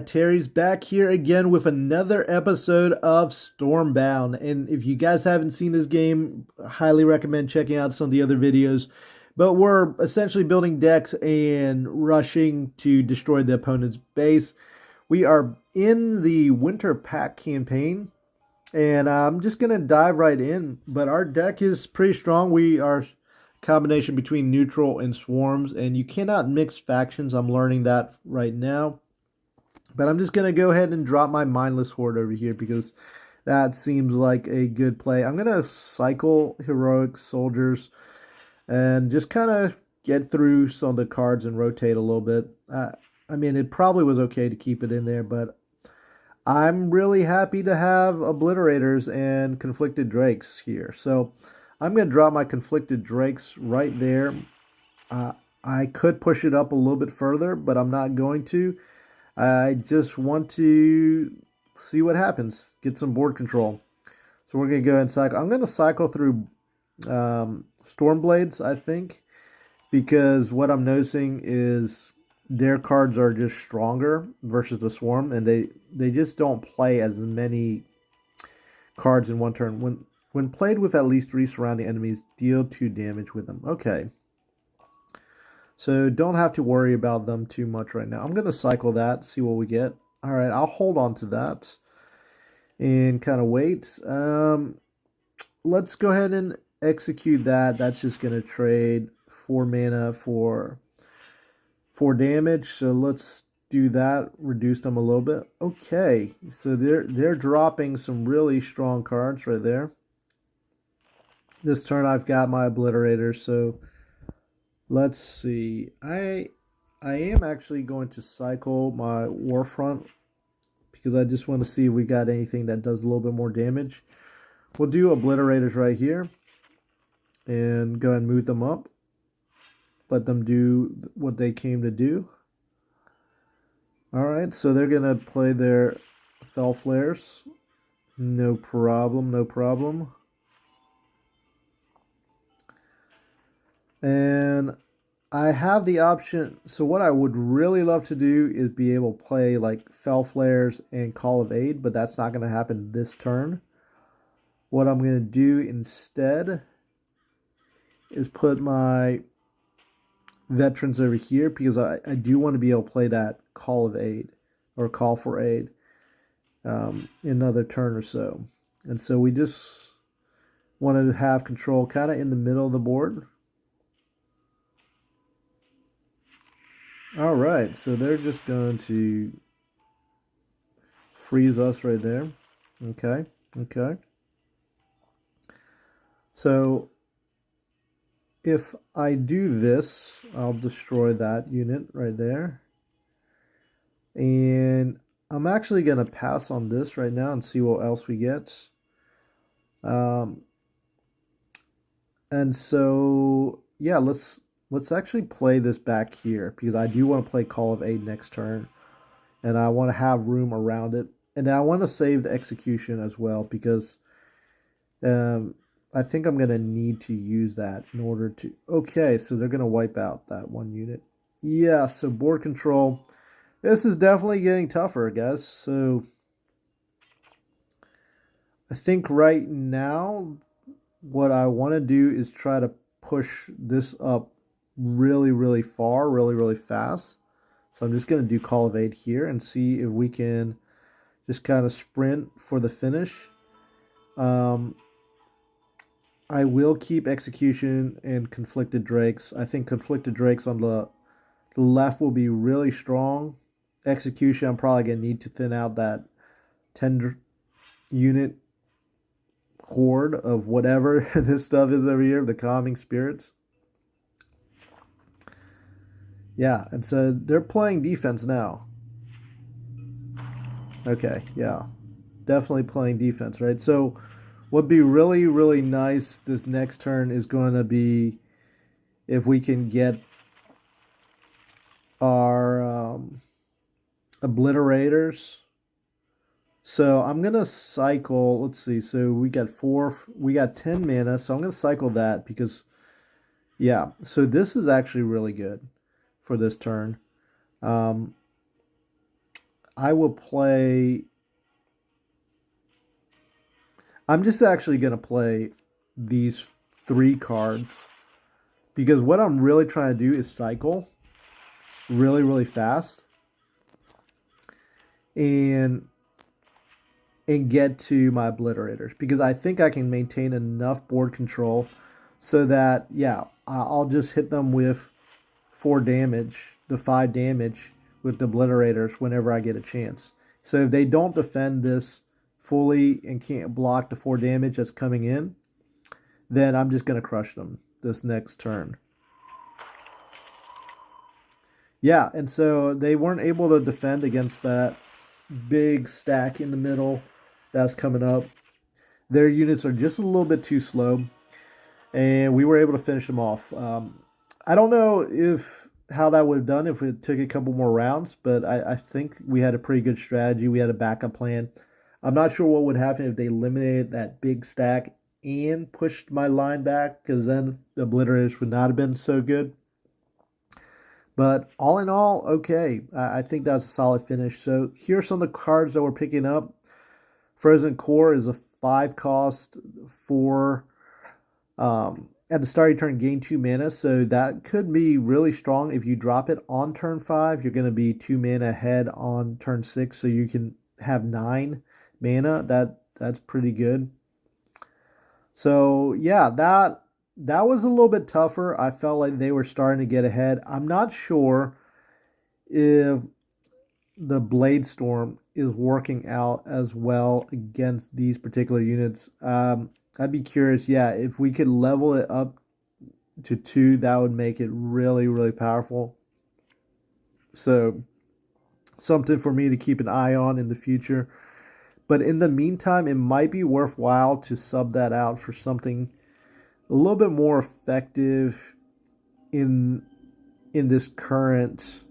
Terry's back here again with another episode of Stormbound. And if you guys haven't seen this game, I highly recommend checking out some of the other videos. But we're essentially building decks and rushing to destroy the opponent's base. We are in the Winter Pact campaign, and I'm just going to dive right in. But our deck is pretty strong. We are a combination between neutral and swarms, and you cannot mix factions. I'm learning that right now. But I'm just going to go ahead and drop my Mindless Horde over here because that seems like a good play. I'm going to cycle Heroic Soldiers and just kind of get through some of the cards and rotate a little bit. I mean, it probably was okay to keep it in there, but I'm really happy to have Obliterators and Conflicted Drakes here. So I'm going to drop my Conflicted Drakes right there. I could push it up a little bit further, but I'm not going to. I just want to see what happens, get some board control. So we're going to go and cycle. I'm going to cycle through Stormblades, I think, because what I'm noticing is their cards are just stronger versus the Swarm, and they just don't play as many cards in one turn. When played with at least 3 surrounding enemies, deal 2 damage with them. Okay. So don't have to worry about them too much right now. I'm going to cycle that, see what we get. All right, I'll hold on to that and kind of wait. Let's go ahead and execute that. That's just going to trade 4 mana for 4 damage. So let's do that, reduce them a little bit. Okay, so they're dropping some really strong cards right there. This turn I've got my Obliterator, so let's see. I am actually going to cycle my Warfront because I just want to see if we got anything that does a little bit more damage. We'll do Obliterators right here and go ahead and move them up. Let them do what they came to do. Alright, so they're going to play their Fel Flares. No problem, no problem. And I have the option. So what I would really love to do is be able to play like Fel Flares and Call of Aid, but that's not going to happen this turn. What I'm going to do instead is put my Veterans over here because I do want to be able to play that Call of Aid or Call for Aid in another turn or so. And so we just want to have control kind of in the middle of the board. All right, so they're just going to freeze us right there. Okay, okay. So if I do this, I'll destroy that unit right there. And I'm actually going to pass on this right now and see what else we get. And so, yeah, let's actually play this back here because I do want to play Call of Aid next turn. And I want to have room around it. And I want to save the execution as well because I think I'm going to need to use that in order to... Okay, so they're going to wipe out that one unit. Yeah, so board control. This is definitely getting tougher, guys. So I think right now what I want to do is try to push this up really, really far, really, really fast. So I'm just going to do Call of Aid here and see if we can just kind of sprint for the finish. I will keep Execution and Conflicted Drakes. I think Conflicted Drakes on the left will be really strong. Execution, I'm probably going to need to thin out that 10 unit horde of whatever this stuff is over here, the Calming Spirits. Yeah, and so they're playing defense now. Okay, yeah. Definitely playing defense, right? So what'd be really, really nice this next turn is going to be if we can get our Obliterators. So I'm going to cycle, let's see, so we got 10 mana, so I'm going to cycle that because, yeah, so this is actually really good for this turn. I will play. I'm just actually going to play these 3 cards because what I'm really trying to do is cycle really, really fast and get to my obliterators because I think I can maintain enough board control so that, yeah, I'll just hit them with 4 damage, the 5 damage with the obliterators whenever I get a chance. So if they don't defend this fully and can't block the 4 damage that's coming in, then I'm just going to crush them this next turn. Yeah, and so they weren't able to defend against that big stack in the middle that's coming up. Their units are just a little bit too slow, and we were able to finish them off. I don't know if how that would have done if it took a couple more rounds, but I think we had a pretty good strategy. We had a backup plan. I'm not sure what would happen if they eliminated that big stack and pushed my line back, because then the obliterators would not have been so good. But all in all, okay. I think that's a solid finish. So here's some of the cards that we're picking up. Frozen Core is a 5 cost for at the start of your turn gain 2 mana. So that could be really strong. If you drop it on turn 5, you're going to be 2 mana ahead on turn 6. So you can have 9 mana. That's pretty good. So yeah, that was a little bit tougher. I felt like they were starting to get ahead. I'm not sure if the Blade Storm is working out as well against these particular units. I'd be curious, yeah, if we could level it up to 2, that would make it really, really powerful. So something for me to keep an eye on in the future. But in the meantime, it might be worthwhile to sub that out for something a little bit more effective in this current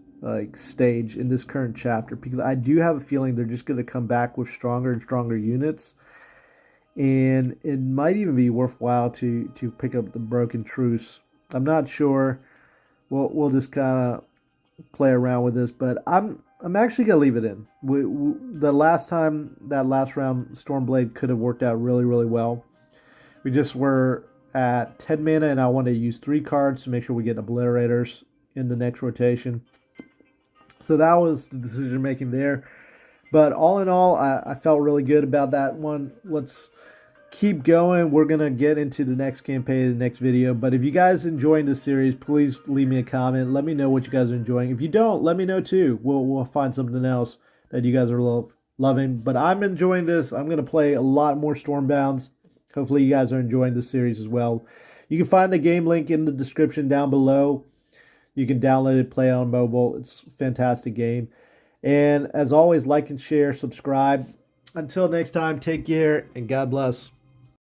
stage, in this current chapter, because I do have a feeling they're just going to come back with stronger and stronger units, and it might even be worthwhile to pick up the Broken Truce. I'm not sure. We'll just kind of play around with this, but I'm actually gonna leave it in. The last time, that last round, Stormblade could have worked out really, really well. We just were at 10 mana, and I wanted to use 3 cards to make sure we get obliterators in the next rotation. So that was the decision making there. But all in all, I felt really good about that one. Let's keep going. We're going to get into the next campaign in the next video. But if you guys enjoying this series, please leave me a comment. Let me know what you guys are enjoying. If you don't, let me know too. We'll find something else that you guys are loving. But I'm enjoying this. I'm going to play a lot more Stormbounds. Hopefully you guys are enjoying this series as well. You can find the game link in the description down below. You can download it, play it on mobile. It's a fantastic game. And as always, like and share, subscribe. Until next time, take care, and God bless.